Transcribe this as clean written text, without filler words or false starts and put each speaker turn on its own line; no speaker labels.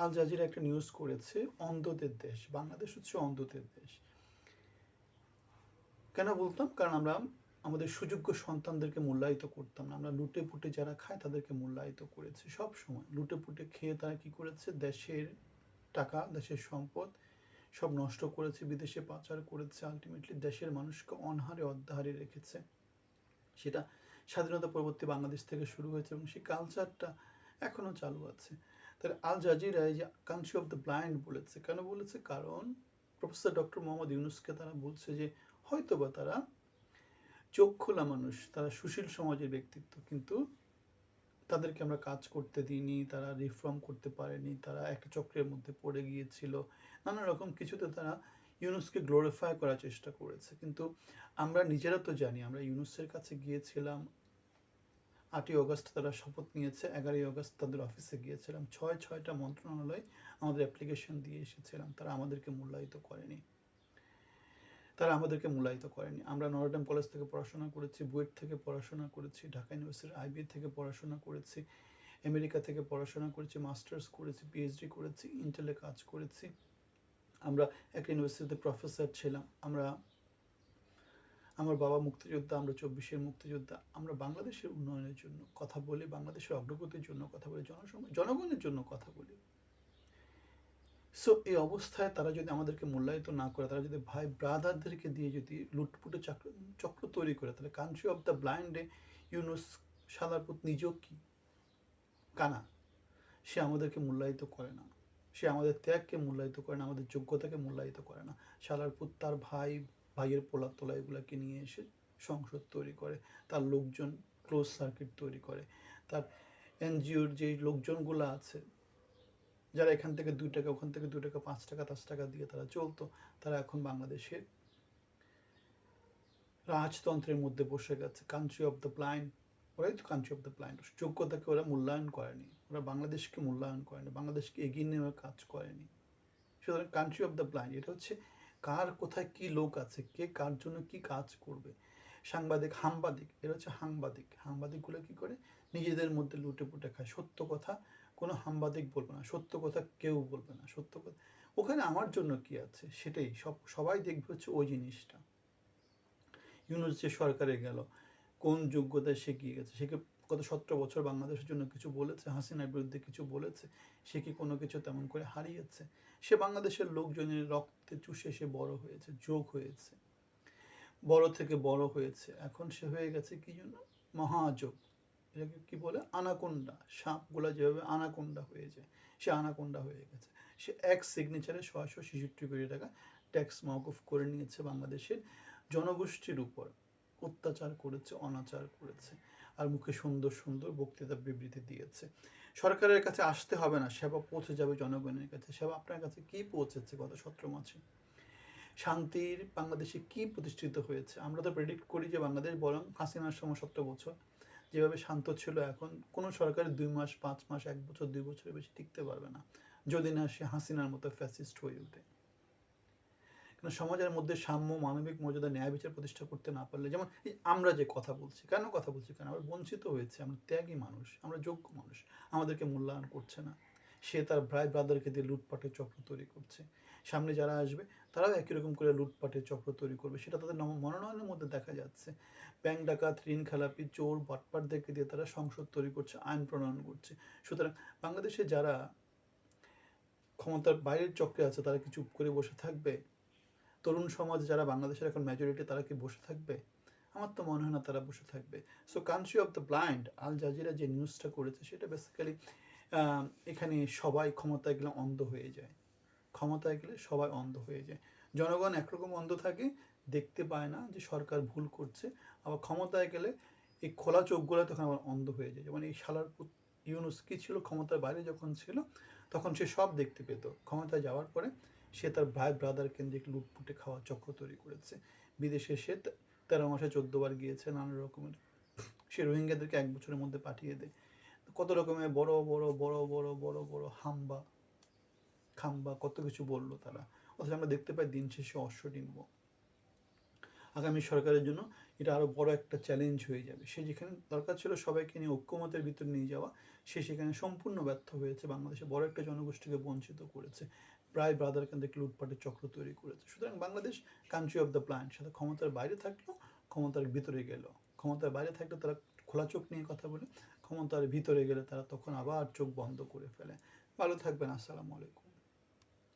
Al Jazeera একটা news করেছে, অন্ধদের দেশ বাংলাদেশ হচ্ছে অন্ধদের দেশ। কেন বলতাম? কারণ আমরা আমাদের সুযোগ্য সন্তানদেরকে মূল্যায়িত করতাম না। আমরা লুটে পুটে যারা খায় তাদেরকে মূল্যায়িত করেছি সব সময়। লুটে পুটে খেয়ে তারা কি করেছে? দেশের টাকা, দেশের সম্পদ সব নষ্ট করেছে, বিদেশে পাচার করেছে, আলটিমেটলি দেশের মানুষকে অনাহারে অর্ধাহারে রেখেছে। সেটা স্বাধীনতা পরবর্তী বাংলাদেশ থেকে শুরু হয়েছে এবং সেই কালচারটা এখনও চালু আছে। তাহলে আল জাজিরা এই যে কান্ট্রি অফ দ্য ব্লাইন্ড বলেছে, কেন বলেছে? কারণ প্রফেসর ডক্টর মোহাম্মদ ইউনুসকে তারা বলছে যে হয়তোবা তারা চোখ খোলা মানুষ, তারা সুশীল সমাজের ব্যক্তিত্ব, কিন্তু তাদেরকে আমরা কাজ করতে দিইনি, তারা রিফর্ম করতে পারেনি, তারা একটা চক্রের মধ্যে পড়ে গিয়েছিল, নানা রকম কিছুতে তারা ইউনুসকে গ্লোরিফাই করার চেষ্টা করেছে। কিন্তু আমরা নিজেরা তো জানি, আমরা ইউনুসের কাছে গিয়েছিলাম 8ই অগস্ট তারা শপথ নিয়েছে, 11ই অগস্ট তাদের অফিসে গিয়েছিলাম, ছয়টা মন্ত্রণালয় আমাদের অ্যাপ্লিকেশন দিয়ে এসেছিলাম, তারা আমাদেরকে মূল্যায়িত করেনি। আমরা নটরডেম কলেজ থেকে পড়াশোনা করেছি, বুয়েট থেকে পড়াশোনা করেছি, ঢাকা ইউনিভার্সিটির আইবি থেকে পড়াশোনা করেছি, আমেরিকা থেকে পড়াশোনা করেছি, মাস্টার্স করেছি, পিএইচডি করেছি, ইন্টেলে কাজ করেছি। আমরা একটা ইউনিভার্সিটিতে প্রফেসর ছিলাম। আমার বাবা মুক্তিযোদ্ধা, আমরা 24-এর মুক্তিযোদ্ধা। আমরা বাংলাদেশের উন্নয়নের জন্য কথা বলি, বাংলাদেশের অগ্রগতির জন্য কথা বলি, জনগণের জন্য কথা বলি। সো এই অবস্থায় তারা যদি আমাদেরকে মূল্যায়িত না করে, তারা যদি ভাই ব্রাদারদেরকে দিয়ে যদি লুটপুটে চক্র তৈরি করে, তাহলে কান্ট্রি অফ দ্য ব্লাইন্ডে ইউনুস শালারপুত নিজেও কি কানা? সে আমাদেরকে মূল্যায়িত করে না, সে আমাদের ত্যাগকে মূল্যায়িত করে না, আমাদের যোগ্যতাকে মূল্যায়িত করে না। শালারপুত তার ভাইয়ের পোলার তোলা এগুলাকে নিয়ে এসে সংসদ তৈরি করে, তার লোকজন ক্লোজ সার্কিট তৈরি করে, তার এনজিওর যে লোকজনগুলো আছে যারা এখান থেকে 2 টাকা, ওখান থেকে 2 টাকা, 5 টাকা, 10 টাকা দিয়ে তারা চলতো, তারা এখন বাংলাদেশের রাজতন্ত্রের মধ্যে বসে গেছে। কান্ট্রি অফ দ্য ব্লাইন্ড, ওরাই তো কান্ট্রি অফ দ্য ব্লাইন্ড। যোগ্যতাকে ওরা মূল্যায়ন করেনি, ওরা বাংলাদেশকে মূল্যায়ন করেনি, বাংলাদেশকে এগিয়ে নেওয়ার কাজ করেনি। সুতরাং কান্ট্রি অফ দ্য ব্লাইন্ড এটা হচ্ছে কার কোথায় কি লোক আছে, কে কার জন্য কি কাজ করবে। হামবাদিক, এরা হচ্ছে হামবাদিকগুলো কি করে? নিজেদের মধ্যে লুটে পুটে খায়। সত্য কথা কোনো হামবাদিক বলবে না, সত্য কথা কেউ বলবে না। সত্য কথা ওখানে আমার জন্য কি আছে সেটাই সবাই দেখবে হচ্ছে ওই জিনিসটা। ইউনুস যে সরকারে গেল, কোন যোগ্যতায় সে গিয়ে গেছে? সে কি গত 17 বছর বাংলাদেশের জন্য কিছু বলেছে? হাসিনার বিরুদ্ধে কিছু বলেছে? সে কি কোনো কিছু তেমন করে হারিয়েছে? সে বাংলাদেশের লোকজনের রক্তে চুষে সে বড় হয়েছে, যোগ হয়েছে, বড় থেকে বড় হয়েছে। এখন সে হয়ে গেছে কি জন্য? মহাযোগ। এটাকে কি বলে? আনাকোন্ডা। সাপগুলা যেভাবে আনাকোন্ডা হয়ে যায়, সে আনাকোন্ডা হয়ে গেছে। সে এক সিগনেচারে 666 কোটি টাকা ট্যাক্স মওকুফ করে নিয়েছে বাংলাদেশের জনগোষ্ঠীর উপর। অত্যাচার করেছে, অনাচার করেছে, আর মুখে সুন্দর সুন্দর বক্তৃতা বিবৃতি দিয়েছে। সরকারের কাছে আসতে হবে না, সেবা পৌঁছে যাবে জনগণের কাছে। সেবা আপনার কাছে কি পৌঁছেছে গত 17 মাসে? শান্তির বাংলাদেশে কি প্রতিষ্ঠিত হয়েছে? আমরা তো প্রেডিক্ট করি যে বাংলাদেশ বরং হাসিনার সময় 17 বছর যেভাবে শান্ত ছিল, এখন কোনো সরকার 2 মাস, 5 মাস, 1 বছর, 2 বছরের বেশি টিকতে পারবে না, যদি না সে হাসিনার মতো ফ্যাসিস্ট হয়ে ওঠে। কারণ সমাজের মধ্যে সাম্য, মানবিক মর্যাদা, ন্যায় বিচার প্রতিষ্ঠা করতে না পারলে, যেমন এই আমরা যে কথা বলছি, কেন কথা বলছি? কারণ আমরা বঞ্চিত হয়েছে, আমরা ত্যাগী মানুষ, আমরা যোগ্য মানুষ, আমাদেরকে মূল্যায়ন করছে না। সে তার ভাই ব্রাদারকে দিয়ে লুটপাটের চক্র তৈরি করছে। সামনে যারা আসবে তারাও একই রকম করে লুটপাটের চক্র তৈরি করবে, সেটা তাদের মনোনয়নের মধ্যে দেখা যাচ্ছে। ব্যাংক ডাকাত, ঋণ খেলাপি, চোর, বাটপাটদেরকে দিয়ে তারা সংসদ তৈরি করছে, আইন প্রণয়ন করছে। সুতরাং বাংলাদেশে যারা ক্ষমতার বাইরের চক্রে আছে তারা কি চুপ করে বসে থাকবে? তরুণ সমাজ যারা বাংলাদেশের এখন মেজরিটি, তারা কি বসে থাকবে? আমার তো মনে হয় না তারা বসে থাকবে। So country of the blind, Al Jazeera যে নিউজটা করেছে সেটা বেসিক্যালি এখানে সবাই ক্ষমতায় গেলে অন্ধ হয়ে যায়। ক্ষমতায় গেলে সবাই অন্ধ হয়ে যায়। জনগণ একরকম অন্ধ থাকে, দেখতে পায় না যে সরকার ভুল করছে। আবার ক্ষমতায় গেলে এই খোলা চোখগুলো তখন আবার অন্ধ হয়ে যায়। যেমন এই শালার ইউনুস কি ছিল, ক্ষমতার বাইরে যখন ছিল তখন সে সব দেখতে পেত। ক্ষমতায় যাওয়ার পরে সে তার ভাই ব্রাদার কেন্দ্রিক লুটপুটে খাওয়া চক্র তৈরি করেছে। বিদেশে সে 13 মাসে 14 বার গিয়েছে, নানা রকমের। সে রোহিঙ্গাদেরকে 1 বছরের মধ্যে পাঠিয়ে দেয়। কত রকমের বড় বড় বড় বড় বড় বড় খাম্বা কত কিছু বললো তারা, অথচ আমরা দেখতে পাই দিন শেষে অশ্বডিম্ব। আগামী সরকারের জন্য এটা আরও বড় একটা চ্যালেঞ্জ হয়ে যাবে। সে যেখানে দরকার ছিল সবাইকে নিয়ে ঐক্যমতের ভিতর নিয়ে যাওয়া, সে সেখানে সম্পূর্ণ ব্যর্থ হয়েছে। বাংলাদেশে বড় একটা জনগোষ্ঠীকে বঞ্চিত করেছে, প্রায় ব্রাদার কেন্দ্রিক লুটপাটের চক্র তৈরি করেছে। সুতরাং Bangladesh country of the plan, সাথে ক্ষমতার বাইরে থাকলো, ক্ষমতার ভিতরে গেল। ক্ষমতার বাইরে থাকলে তারা খোলা চোখ নিয়ে কথা বলে, ক্ষমতার ভিতরে গেলে তারা তখন আবার চোখ বন্ধ করে ফেলে। ভালো থাকবেন। আসসালামু আলাইকুম।